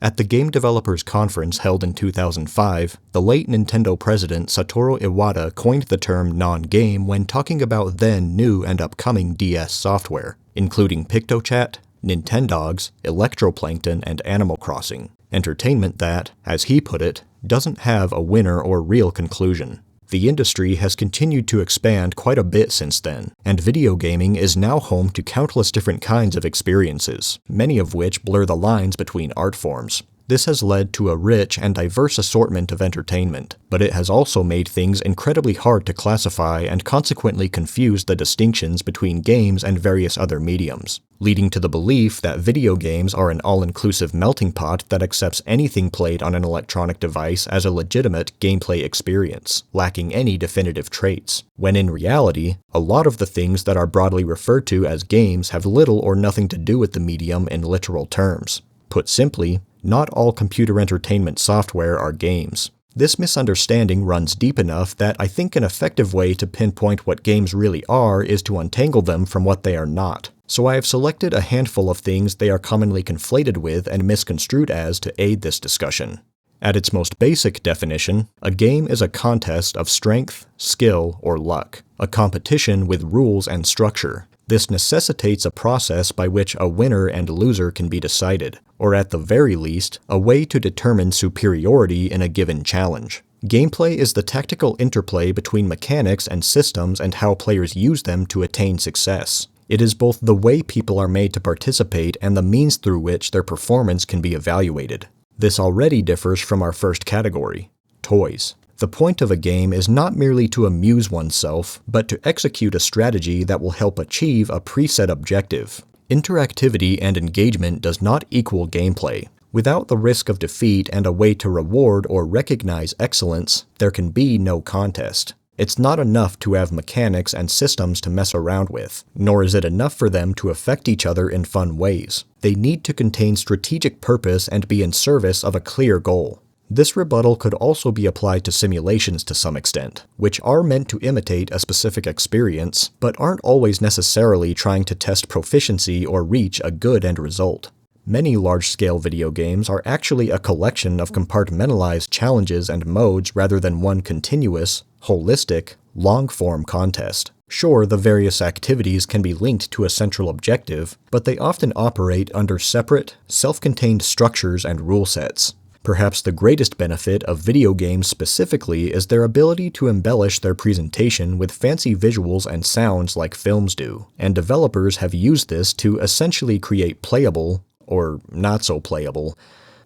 At the Game Developers Conference held in 2005, the late Nintendo president Satoru Iwata coined the term non-game when talking about then new and upcoming DS software, including PictoChat, Nintendogs, Electroplankton, and Animal Crossing. Entertainment that, as he put it, doesn't have a winner or real conclusion. The industry has continued to expand quite a bit since then, and video gaming is now home to countless different kinds of experiences, many of which blur the lines between art forms. This has led to a rich and diverse assortment of entertainment, but it has also made things incredibly hard to classify and consequently confuse the distinctions between games and various other mediums, leading to the belief that video games are an all-inclusive melting pot that accepts anything played on an electronic device as a legitimate gameplay experience, lacking any definitive traits, when in reality, a lot of the things that are broadly referred to as games have little or nothing to do with the medium in literal terms. Put simply, not all computer entertainment software are games. This misunderstanding runs deep enough that I think an effective way to pinpoint what games really are is to untangle them from what they are not. So I have selected a handful of things they are commonly conflated with and misconstrued as to aid this discussion. At its most basic definition, a game is a contest of strength, skill, or luck, a competition with rules and structure. This necessitates a process by which a winner and loser can be decided, or at the very least, a way to determine superiority in a given challenge. Gameplay is the tactical interplay between mechanics and systems and how players use them to attain success. It is both the way people are made to participate and the means through which their performance can be evaluated. This already differs from our first category, toys. The point of a game is not merely to amuse oneself, but to execute a strategy that will help achieve a preset objective. Interactivity and engagement does not equal gameplay. Without the risk of defeat and a way to reward or recognize excellence, there can be no contest. It's not enough to have mechanics and systems to mess around with, nor is it enough for them to affect each other in fun ways. They need to contain strategic purpose and be in service of a clear goal. This rebuttal could also be applied to simulations to some extent, which are meant to imitate a specific experience, but aren't always necessarily trying to test proficiency or reach a good end result. Many large-scale video games are actually a collection of compartmentalized challenges and modes rather than one continuous, holistic, long-form contest. Sure, the various activities can be linked to a central objective, but they often operate under separate, self-contained structures and rule sets. Perhaps the greatest benefit of video games specifically is their ability to embellish their presentation with fancy visuals and sounds like films do, and developers have used this to essentially create playable, or not so playable,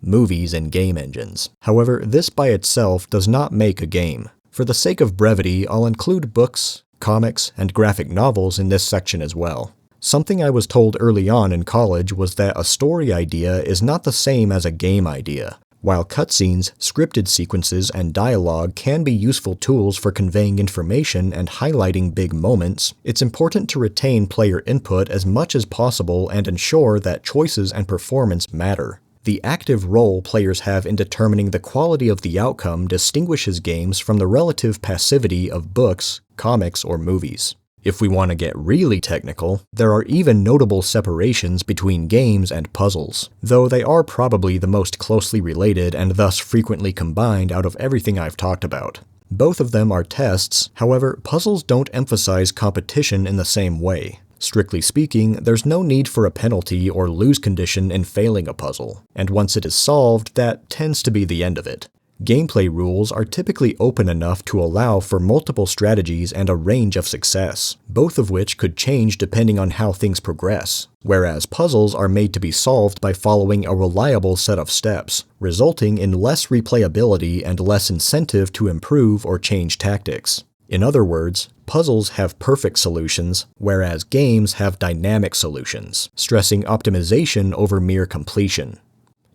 movies and game engines. However, this by itself does not make a game. For the sake of brevity, I'll include books, comics, and graphic novels in this section as well. Something I was told early on in college was that a story idea is not the same as a game idea. While cutscenes, scripted sequences, and dialogue can be useful tools for conveying information and highlighting big moments, it's important to retain player input as much as possible and ensure that choices and performance matter. The active role players have in determining the quality of the outcome distinguishes games from the relative passivity of books, comics, or movies. If we want to get really technical, there are even notable separations between games and puzzles, though they are probably the most closely related and thus frequently combined out of everything I've talked about. Both of them are tests, however, puzzles don't emphasize competition in the same way. Strictly speaking, there's no need for a penalty or lose condition in failing a puzzle, and once it is solved, that tends to be the end of it. Gameplay rules are typically open enough to allow for multiple strategies and a range of success, both of which could change depending on how things progress, whereas puzzles are made to be solved by following a reliable set of steps, resulting in less replayability and less incentive to improve or change tactics. In other words, puzzles have perfect solutions, whereas games have dynamic solutions, stressing optimization over mere completion.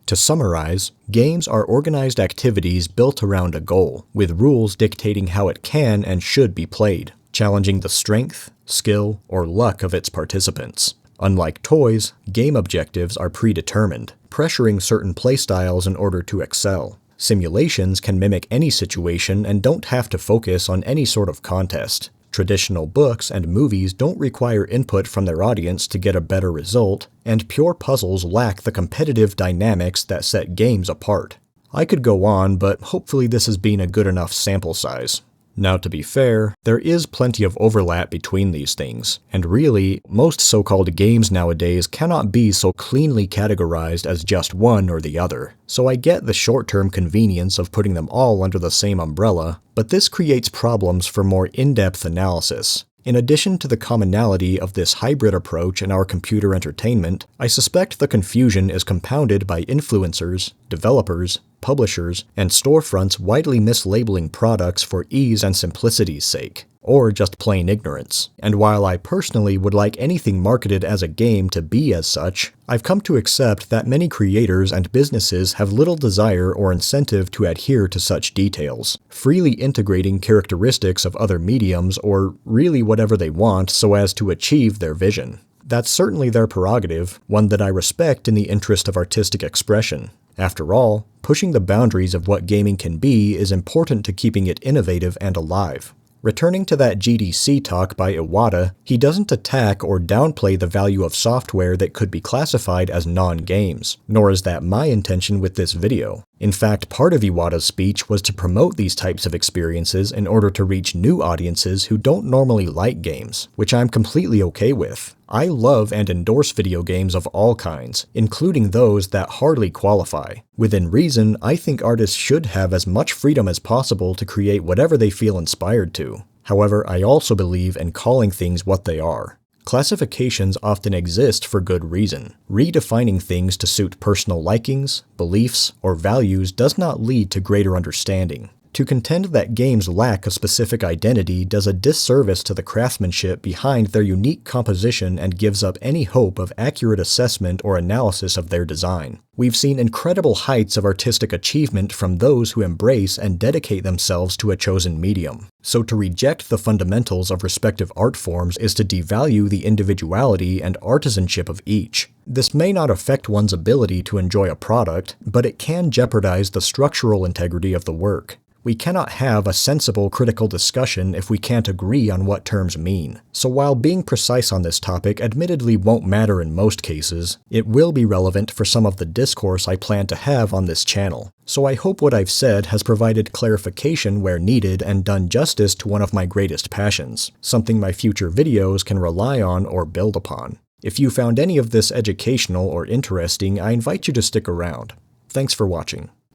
To summarize, games are organized activities built around a goal, with rules dictating how it can and should be played, challenging the strength, skill, or luck of its participants. Unlike toys, game objectives are predetermined, pressuring certain playstyles in order to excel. Simulations can mimic any situation and don't have to focus on any sort of contest. Traditional books and movies don't require input from their audience to get a better result, and pure puzzles lack the competitive dynamics that set games apart. I could go on, but hopefully this has been a good enough sample size. Now, to be fair, there is plenty of overlap between these things, and really, most so-called games nowadays cannot be so cleanly categorized as just one or the other. So I get the short-term convenience of putting them all under the same umbrella, but this creates problems for more in-depth analysis. In addition to the commonality of this hybrid approach in our computer entertainment, I suspect the confusion is compounded by influencers, developers, publishers, and storefronts widely mislabeling products for ease and simplicity's sake, or just plain ignorance. And while I personally would like anything marketed as a game to be as such, I've come to accept that many creators and businesses have little desire or incentive to adhere to such details, freely integrating characteristics of other mediums or really whatever they want so as to achieve their vision. That's certainly their prerogative, one that I respect in the interest of artistic expression. After all, pushing the boundaries of what gaming can be is important to keeping it innovative and alive. Returning to that GDC talk by Iwata, he doesn't attack or downplay the value of software that could be classified as non-games, nor is that my intention with this video. In fact, part of Iwata's speech was to promote these types of experiences in order to reach new audiences who don't normally like games, which I'm completely okay with. I love and endorse video games of all kinds, including those that hardly qualify. Within reason, I think artists should have as much freedom as possible to create whatever they feel inspired to. However, I also believe in calling things what they are. Classifications often exist for good reason. Redefining things to suit personal likings, beliefs, or values does not lead to greater understanding. To contend that games lack a specific identity does a disservice to the craftsmanship behind their unique composition and gives up any hope of accurate assessment or analysis of their design. We've seen incredible heights of artistic achievement from those who embrace and dedicate themselves to a chosen medium. So to reject the fundamentals of respective art forms is to devalue the individuality and artisanship of each. This may not affect one's ability to enjoy a product, but it can jeopardize the structural integrity of the work. We cannot have a sensible critical discussion if we can't agree on what terms mean. So while being precise on this topic admittedly won't matter in most cases, it will be relevant for some of the discourse I plan to have on this channel. So I hope what I've said has provided clarification where needed and done justice to one of my greatest passions, something my future videos can rely on or build upon. If you found any of this educational or interesting, I invite you to stick around. Thanks for watching.